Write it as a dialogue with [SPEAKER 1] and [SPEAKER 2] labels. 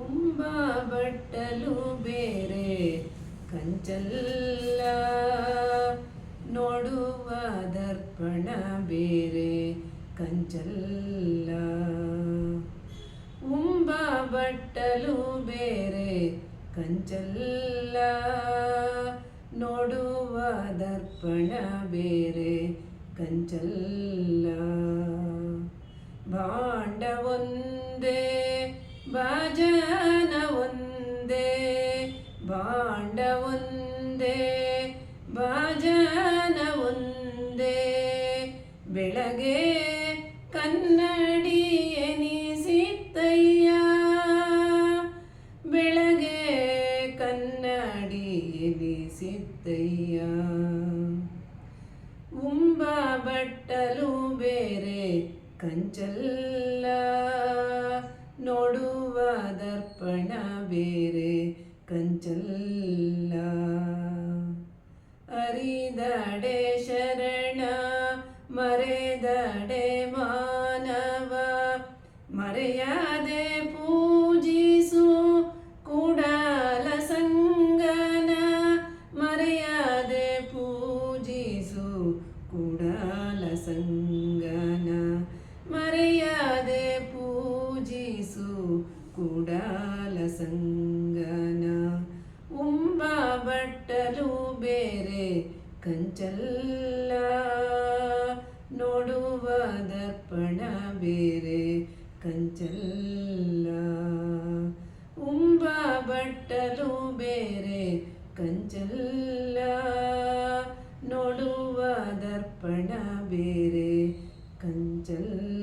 [SPEAKER 1] ಉಂಬ ಬಟ್ಟಲು ಬೇರೆ ಕಂಚಲ್ಲ, ನೋಡುವ ದರ್ಪಣ ಬೇರೆ ಕಂಚಲ್ಲ. ಉಂಬ ಬಟ್ಟಲು ಬೇರೆ ಕಂಚಲ್ಲ, ನೋಡುವ ದರ್ಪಣ ಬೇರೆ ಕಂಚಲ್ಲ. ಭಾಂಡ ಒಂದೇ ಬಾಜನ ಒಂದೇ, ಭಾಂಡ ಒಂದೇ ಬಾಜನ ಒಂದೇ. ಬೆಳಗ್ಗೆ ಕನ್ನಡಿ ಎನಿಸಿತ್ತಯ್ಯ, ಬೆಳಗ್ಗೆ ಕನ್ನಡಿ ಎನಿಸಿತ್ತಯ್ಯ. ಉಂಬ ಬಟ್ಟಲು ಬೇರೆ ಕಂಚಲ್ಲ, ನೋಡುವ ದರ್ಪಣ ಬೇರೆ ಕಂಚಲ್ಲ. ಅರಿದಡೆ ಶರಣ ಮರೆದಡೆ ಮಾನವ, ಮರೆಯದೆ ಪೂಜಿಸು ಕೂಡಲ ಸಂಗನ, ಮರೆಯದೆ ಪೂಜಿಸು ಕೂಡಲ ಸಂಗನ, ಮರೆಯದೆ ಪೂಜಿಸು ಕೂಡಲ ಸಂಗನ. ಉಂಬ ಬಟ್ಟಲು ಬೇರೆ ಕಂಚಲ್ಲ, ನೋಡುವ ದರ್ಪಣ ಬೇರೆ ಕಂಚಲ್ಲ. ಉಂಬ ಬಟ್ಟಲು ಬೇರೆ ಕಂಚಲ್ಲ, ನೋಡುವ ದರ್ಪಣ ಬೇರೆ ಕಂಚಲ್ಲ.